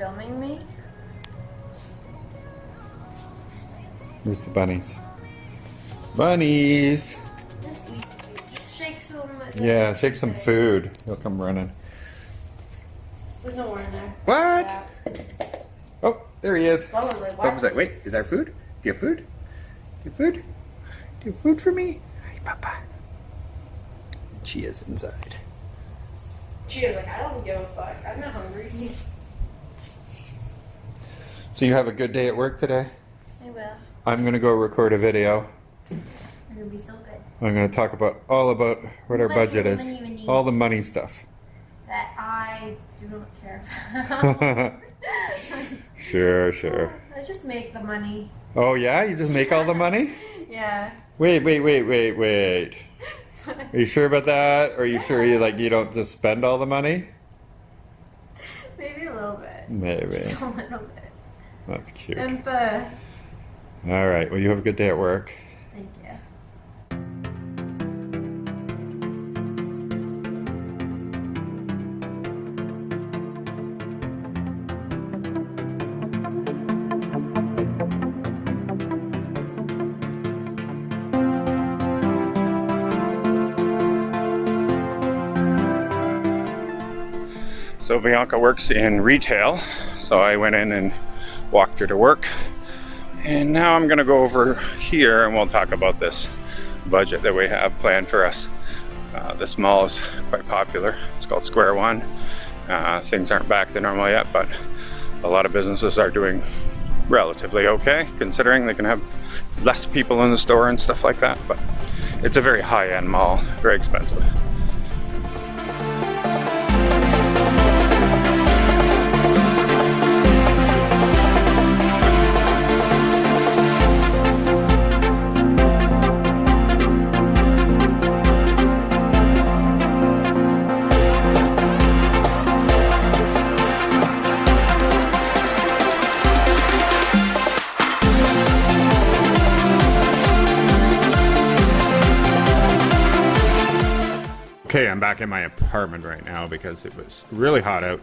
filming me? Here's the bunnies. Bunnies! Just shake some. Yeah, shake some food. He'll come running. There's no more in there. What? Yeah. Oh, there he is. What was it? What was that? Wait, is that food? Do you have food? Do you have food? Do you have food for me? Hi, Papa. She is inside. She was like, I don't give a fuck. I'm not hungry. So you have a good day at work today? I will. I'm gonna go record a video. You're gonna be so good. I'm gonna talk about all about what our budget is. Money. All the money stuff. That I do not care about. Sure. I just make the money. Oh yeah? You just make all the money? Yeah. Wait. Are you sure about that? Or are you sure you don't just spend all the money? Maybe a little bit. Maybe. Just a little bit. That's cute. All right. Well, you have a good day at work. Thank you. So Bianca works in retail, so I went in and walked her to work. And now I'm gonna go over here and we'll talk about this budget that we have planned for us. This mall is quite popular. It's called Square One. Things aren't back to normal yet, but a lot of businesses are doing relatively okay, considering they can have less people in the store and stuff like that. But it's a very high-end mall, very expensive. Okay, I'm back in my apartment right now because it was really hot out,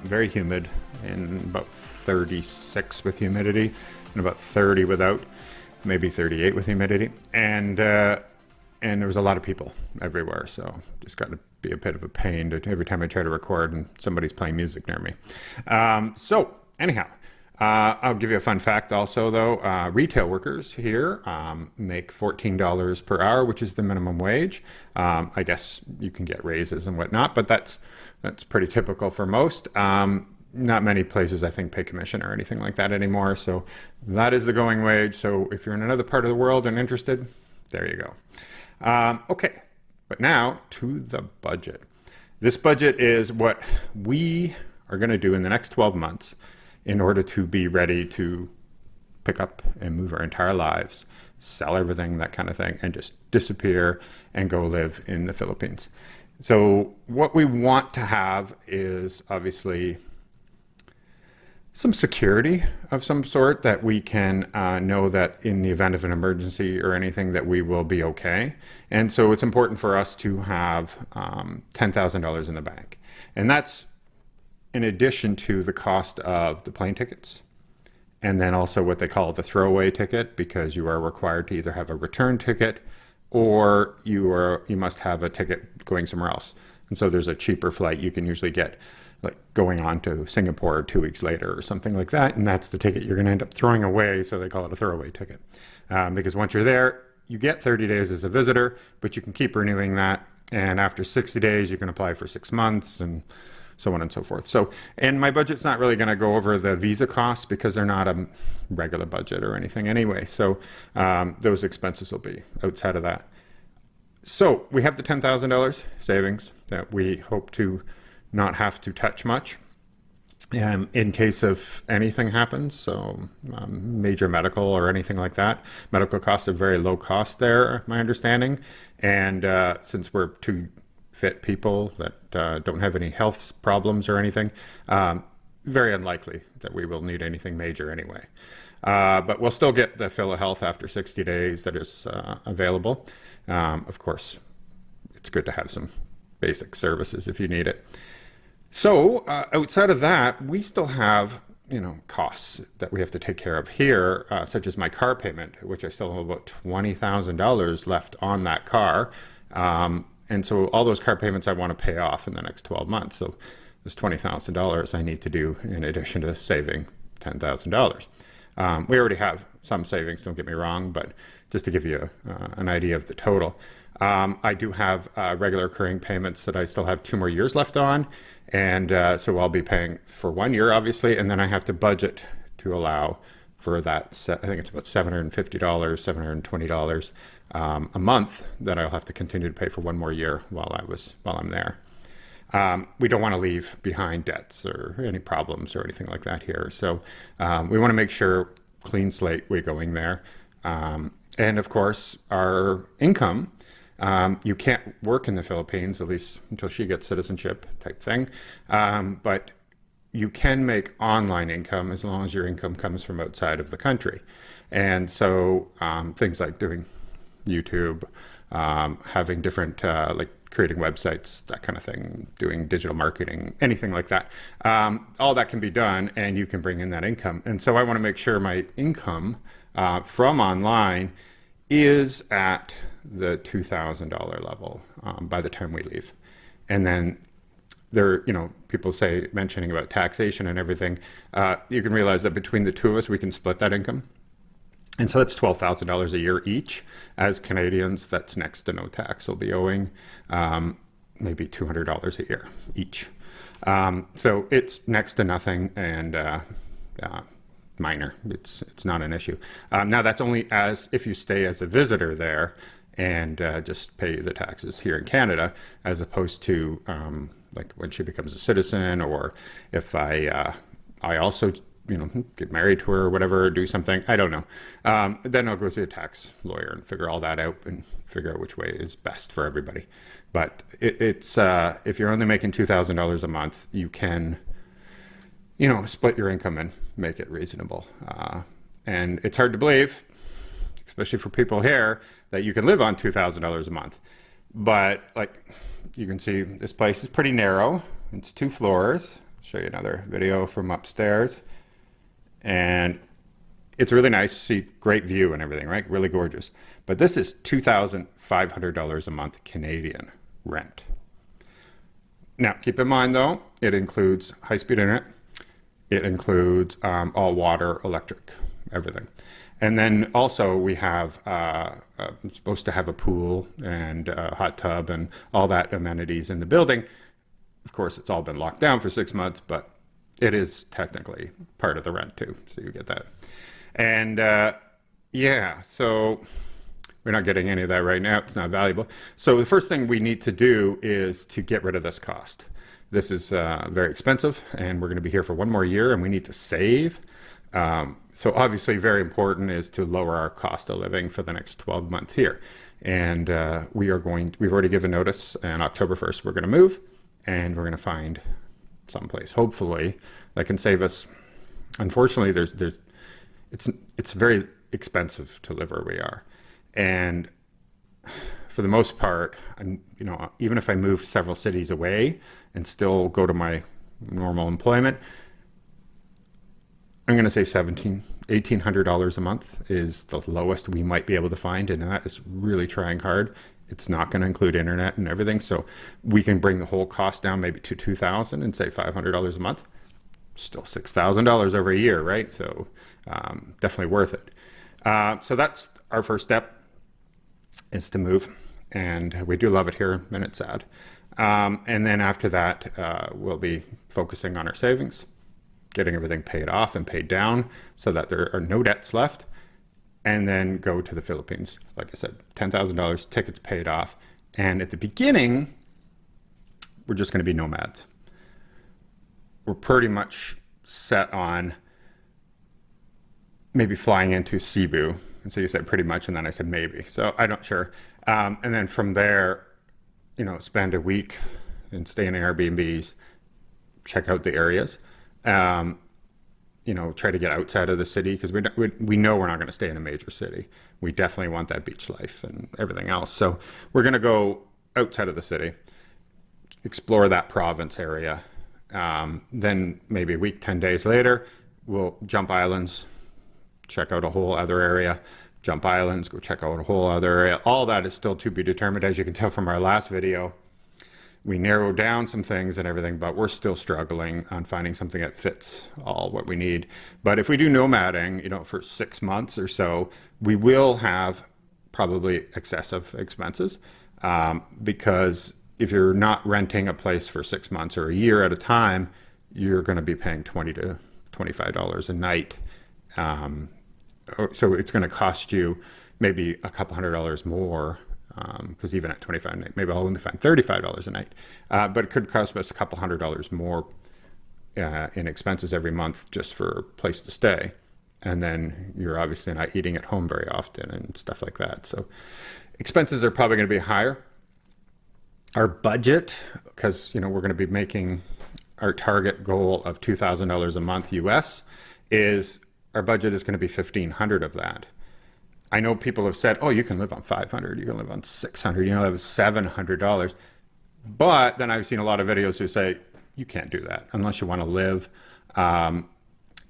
very humid, and about 36 with humidity, and about 30 without, maybe 38 with humidity, and there was a lot of people everywhere, so just got to be a bit of a pain every time I try to record and somebody's playing music near me. So anyhow, I'll give you a fun fact also though. Retail workers here make $14 per hour, which is the minimum wage. I guess you can get raises and whatnot, but that's pretty typical for most. Not many places I think pay commission or anything like that anymore. So that is the going wage. So if you're in another part of the world and interested, there you go. Okay, but now to the budget. This budget is what we are going to do in the next 12 months in order to be ready to pick up and move our entire lives, sell everything, that kind of thing, and just disappear and go live in the Philippines. So what we want to have is obviously some security of some sort, that we can know that in the event of an emergency or anything that we will be okay. And so it's important for us to have $10,000 in the bank. And that's in addition to the cost of the plane tickets, and then also what they call the throwaway ticket, because you are required to either have a return ticket or you must have a ticket going somewhere else. And so there's a cheaper flight you can usually get, like going on to Singapore 2 weeks later or something like that, and that's the ticket you're going to end up throwing away, so they call it a throwaway ticket. Because once you're there, you get 30 days as a visitor, but you can keep renewing that, and after 60 days you can apply for 6 months, and so on and so forth. So, and my budget's not really going to go over the visa costs because they're not a regular budget or anything anyway. So those expenses will be outside of that. So we have the $10,000 savings that we hope to not have to touch much in case of anything happens. So major medical or anything like that. Medical costs are very low cost there, my understanding. And since we're two fit people that don't have any health problems or anything, very unlikely that we will need anything major anyway. But we'll still get the PhilaHealth after 60 days that is available. Of course, it's good to have some basic services if you need it. So outside of that, we still have, costs that we have to take care of here, such as my car payment, which I still have about $20,000 left on that car. And so all those car payments I want to pay off in the next 12 months. So there's $20,000 I need to do in addition to saving $10,000. We already have some savings, don't get me wrong, but just to give you an idea of the total. I do have regular recurring payments that I still have 2 more years left on. And so I'll be paying for 1 year, obviously, and then I have to budget to allow for that. I think it's about $750, $720 a month that I'll have to continue to pay for 1 more year while I'm there. We don't want to leave behind debts or any problems or anything like that here. So we want to make sure clean slate we're going there. And of course, our income. You can't work in the Philippines, at least until she gets citizenship type thing. But you can make online income as long as your income comes from outside of the country. And so things like doing YouTube, having different, like creating websites, that kind of thing, doing digital marketing, anything like that. All that can be done and you can bring in that income. And so I want to make sure my income from online is at the $2,000 level by the time we leave. And then there, people mentioning about taxation and everything, you can realize that between the two of us, we can split that income. And so that's $12,000 a year each. As Canadians, that's next to no tax. We'll be owing maybe $200 a year each. So it's next to nothing and minor. It's not an issue. Now that's only if you stay as a visitor there and just pay the taxes here in Canada, as opposed to like when she becomes a citizen, or if I also get married to her or whatever, or do something, I don't know. Then I'll go see a tax lawyer and figure all that out and figure out which way is best for everybody. But it's if you're only making $2,000 a month, you can split your income and make it reasonable. And it's hard to believe, especially for people here, that you can live on $2,000 a month. But like you can see, this place is pretty narrow. It's 2 floors. I'll show you another video from upstairs. And it's really nice to see, great view and everything, right? Really gorgeous. But this is $2,500 a month Canadian rent. Now, keep in mind though, it includes high-speed internet. It includes all water, electric, everything. And then also we have, supposed to have a pool and a hot tub and all that amenities in the building. Of course, it's all been locked down for 6 months, but it is technically part of the rent too. So you get that. And yeah, so we're not getting any of that right now. It's not valuable. So the first thing we need to do is to get rid of this cost. This is very expensive and we're going to be here for 1 more year and we need to save. So obviously very important is to lower our cost of living for the next 12 months here. And we've already given notice, and October 1st we're going to move and we're going to find someplace, hopefully, that can save us. Unfortunately, it's very expensive to live where we are. And for the most part, even if I move several cities away and still go to my normal employment, I'm going to say $1,800 a month is the lowest we might be able to find, and that is really trying hard. It's not going to include internet and everything, so we can bring the whole cost down maybe to $2,000 and say $500 a month. Still $6,000 over a year, right? So definitely worth it. So that's our first step, is to move, and we do love it here, and it's sad. And then after that, we'll be focusing on our savings, getting everything paid off and paid down so that there are no debts left, and then go to the Philippines. Like I said, $10,000, tickets paid off. And at the beginning, we're just going to be nomads. We're pretty much set on maybe flying into Cebu. And so you said pretty much, and then I said maybe. So I'm not sure. And then from there, spend a week and stay in Airbnbs, check out the areas. Try to get outside of the city, because we know we're not going to stay in a major city. We definitely want that beach life and everything else. So we're going to go outside of the city, explore that province area, Then maybe a week, 10 days later, we'll jump islands, check out a whole other area, jump islands, go check out a whole other area. All that is still to be determined. As you can tell from our last video, we narrowed down some things and everything, but we're still struggling on finding something that fits all what we need. But if we do nomading, you know, for 6 months or so, we will have probably excessive expenses, because if you're not renting a place for 6 months or a year at a time, you're going to be paying $20 to $25 a night. So it's going to cost you maybe a couple $100 more, because even at 25 a night, maybe I'll only find $35 a night. But it could cost us a couple $100 more in expenses every month just for a place to stay. And then you're obviously not eating at home very often and stuff like that. So expenses are probably going to be higher. Our budget, because you know we're going to be making our target goal of $2,000 a month US, is our budget is going to be $1,500 of that. I know people have said, oh, you can live on $500, you can live on $600, you know, that was $700. But then I've seen a lot of videos who say, you can't do that unless you want to live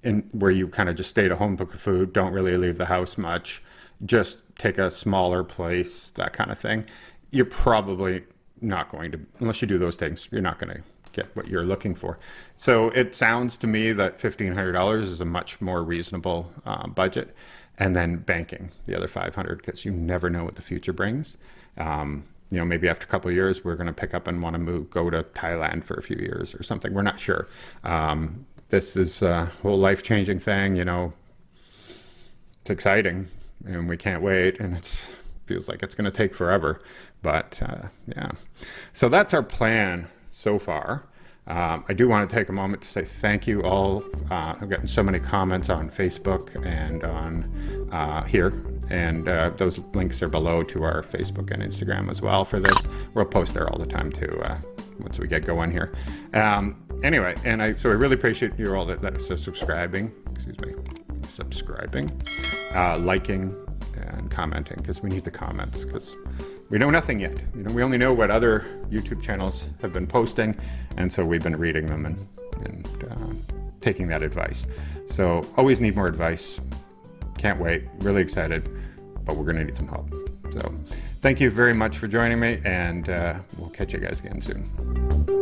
in where you kind of just stay at home, cook food, don't really leave the house much, just take a smaller place, that kind of thing. You're probably not going to, unless you do those things, you're not going to get what you're looking for. So it sounds to me that $1,500 is a much more reasonable budget. And then banking the other $500, because you never know what the future brings. You know, maybe after a couple of years, we're going to pick up and want to go to Thailand for a few years or something. We're not sure. This is a whole life-changing thing. You know, it's exciting, and we can't wait. And it feels like it's going to take forever. But yeah, so that's our plan so far. I do want to take a moment to say thank you all. I've gotten so many comments on Facebook and on here, and those links are below to our Facebook and Instagram as well for this. We'll post there all the time too once we get going here. Anyway, and I really appreciate you all that are subscribing, liking and commenting, because we need the comments, because we know nothing yet. You know, we only know what other YouTube channels have been posting, and so we've been reading them and taking that advice. So always need more advice. Can't wait. Really excited, but we're going to need some help. So thank you very much for joining me, and we'll catch you guys again soon.